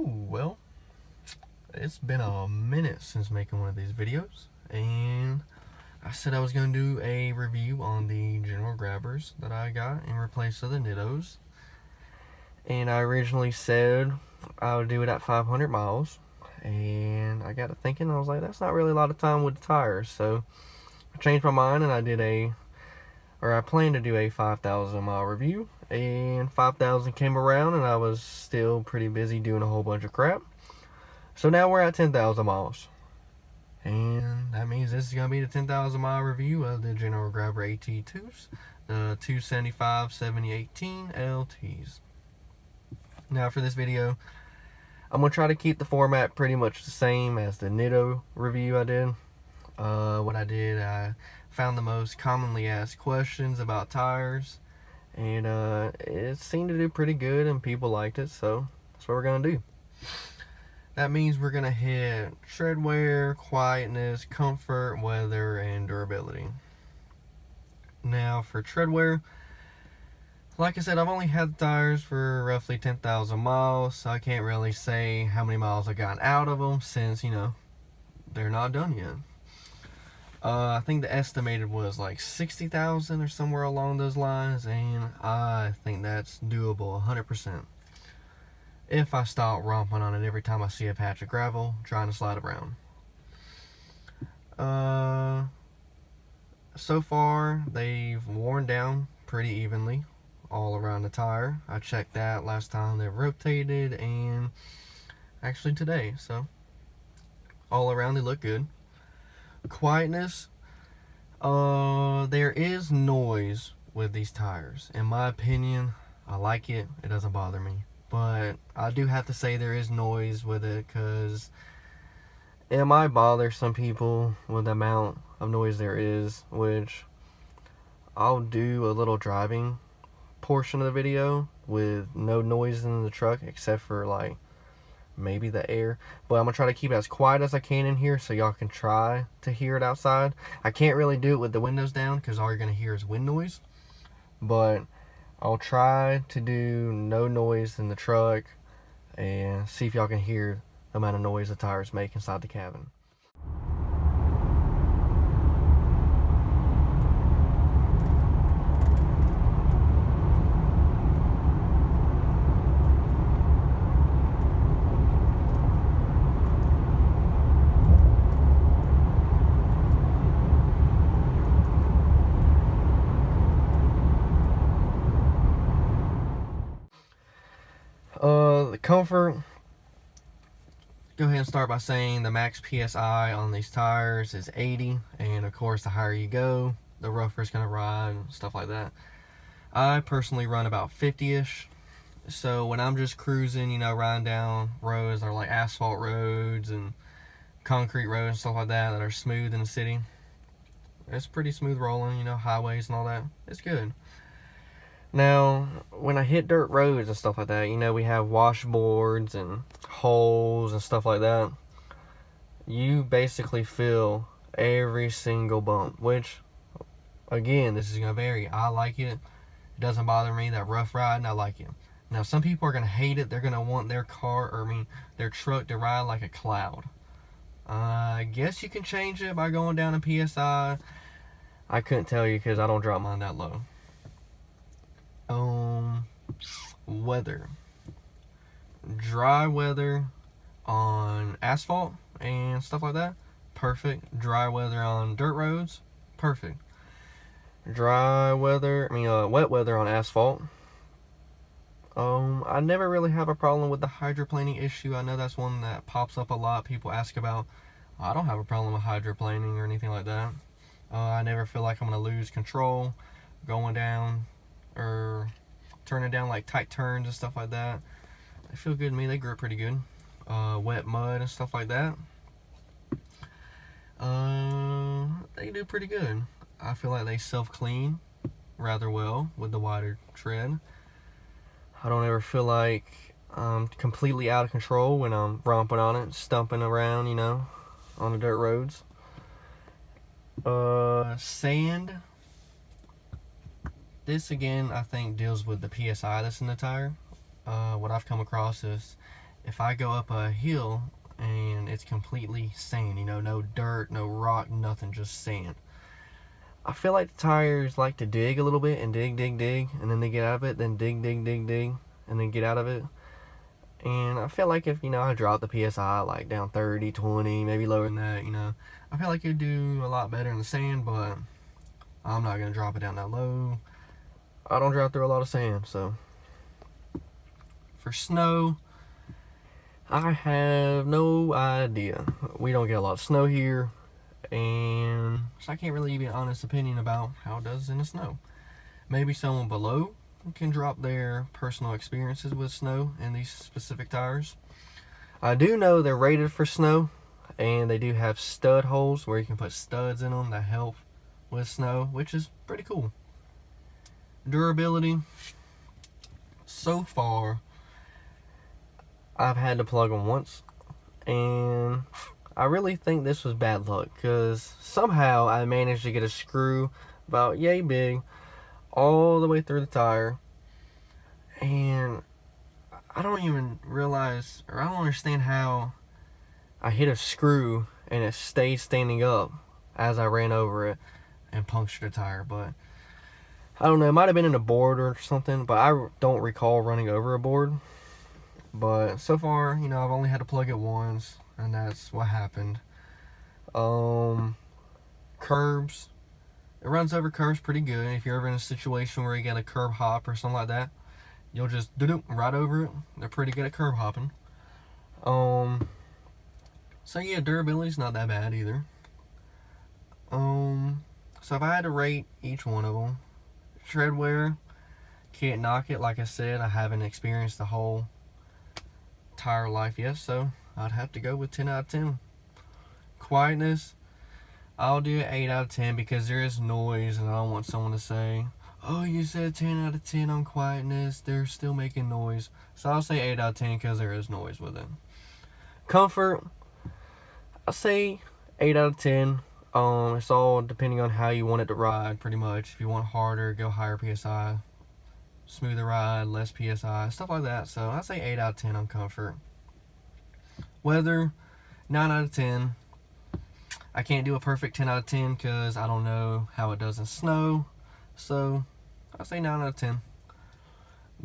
Well, it's been a minute since making one of these videos, and I said I was going to do a review on the General Grabbers that I got in replace of the Nittos. And I originally said I would do it at 500 miles, and I got to thinking, I was like, that's not really a lot of time with the tires, so I changed my mind and I planned to do a 5,000 mile review, and 5,000 came around and I was still pretty busy doing a whole bunch of crap. So now we're at 10,000 miles. And that means this is going to be the 10,000 mile review of the General Grabber AT2s, the 275/7018 LTs. Now for this video, I'm going to try to keep the format pretty much the same as the Nitto review I did. I found the most commonly asked questions about tires, and it seemed to do pretty good and people liked it, so that's what we're going to do. That means we're going to hit tread wear, quietness, comfort, weather, and durability. Now for tread wear, like I said, I've only had the tires for roughly 10,000 miles, so I can't really say how many miles I've gotten out of them since, they're not done yet. I think the estimated was like 60,000 or somewhere along those lines, and I think that's doable 100%. If I stop romping on it every time I see a patch of gravel trying to slide around. So far, they've worn down pretty evenly all around the tire. I checked that last time they rotated, and actually today, so all around they look good. Quietness, there is noise with these tires. In my opinion, I like it. It doesn't bother me. But I do have to say there is noise with it, because it might bother some people with the amount of noise there is, which I'll do a little driving portion of the video with no noise in the truck except for like maybe the air, but I'm gonna try to keep it as quiet as I can in here so y'all can try to hear it outside. I can't really do it with the windows down because all you're gonna hear is wind noise, but I'll try to do no noise in the truck and see if y'all can hear the amount of noise the tires make inside the cabin. The comfort, go ahead and start by saying the max PSI on these tires is 80, and of course the higher you go, the rougher it's going to ride and stuff like that. I personally run about 50-ish, so when I'm just cruising, riding down roads that are like asphalt roads and concrete roads and stuff like that are smooth in the city, it's pretty smooth rolling, highways and all that, it's good. Now, when I hit dirt roads and stuff like that, we have washboards and holes and stuff like that. You basically feel every single bump, which, again, this is going to vary. I like it. It doesn't bother me. That rough riding, I like it. Now, some people are going to hate it. They're going to want their their truck to ride like a cloud. I guess you can change it by going down in PSI. I couldn't tell you because I don't drop mine that low. Weather. Dry weather on asphalt and stuff like that, perfect. Dry weather on dirt roads, perfect. Wet weather on asphalt. I never really have a problem with the hydroplaning issue. I know that's one that pops up a lot. People ask about. I don't have a problem with hydroplaning or anything like that. I never feel like I'm going to lose control going down or turning down like tight turns and stuff like that. They feel good to me. They grip pretty good. Wet mud and stuff like that. They do pretty good. I feel like they self-clean rather well with the wider tread. I don't ever feel like I'm completely out of control when I'm romping on it, stumping around, on the dirt roads. Sand. This again, I think, deals with the PSI that's in the tire. What I've come across is if I go up a hill and it's completely sand, you know, no dirt, no rock, nothing, just sand, I feel like the tires like to dig a little bit and dig, and then they get out of it, then dig, and then get out of it. And I feel like if, you know, I drop the PSI like down 30, 20, maybe lower than that, you know, I feel like it'd do a lot better in the sand, but I'm not going to drop it down that low. I don't drive through a lot of sand, so. For snow, I have no idea. We don't get a lot of snow here, and so I can't really give you an honest opinion about how it does in the snow. Maybe someone below can drop their personal experiences with snow in these specific tires. I do know they're rated for snow, and they do have stud holes where you can put studs in them that help with snow, which is pretty cool. Durability, so far, I've had to plug them once, and I really think this was bad luck, because somehow I managed to get a screw about yay big all the way through the tire, and I don't even realize, or I don't understand how I hit a screw and it stayed standing up as I ran over it and punctured the tire. But I don't know, it might have been in a board or something, but I don't recall running over a board. But so far, you know, I've only had to plug it once, and that's what happened. Curbs, it runs over curves pretty good. If you're ever in a situation where you got a curb hop or something like that, you'll just do right over it. They're pretty good at curb hopping. So yeah, durability's not that bad either. So if I had to rate each one of them, tread wear, can't knock it. Like I said, I haven't experienced the whole tire life yet, so I'd have to go with 10 out of 10. Quietness, I'll do an 8 out of 10 because there is noise, and I don't want someone to say, oh, you said 10 out of 10 on quietness, they're still making noise. So I'll say 8 out of 10 because there is noise with it. Comfort, I'll say 8 out of 10. It's all depending on how you want it to ride, pretty much. If you want harder, go higher PSI. Smoother ride, less PSI, stuff like that. So I'd say 8 out of 10 on comfort. Weather, 9 out of 10. I can't do a perfect 10 out of 10 because I don't know how it does in snow. So I'd say 9 out of 10.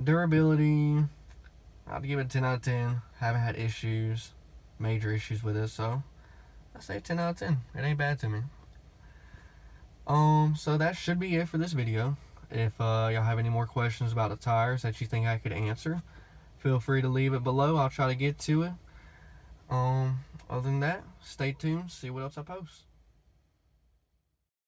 Durability, I'd give it a 10 out of 10. Haven't had issues, major issues with it, so I'd say 10 out of 10. It ain't bad to me. So that should be it for this video. If y'all have any more questions about the tires that you think I could answer, feel free to leave it below. I'll try to get to it. Other than that, stay tuned, see what else I post.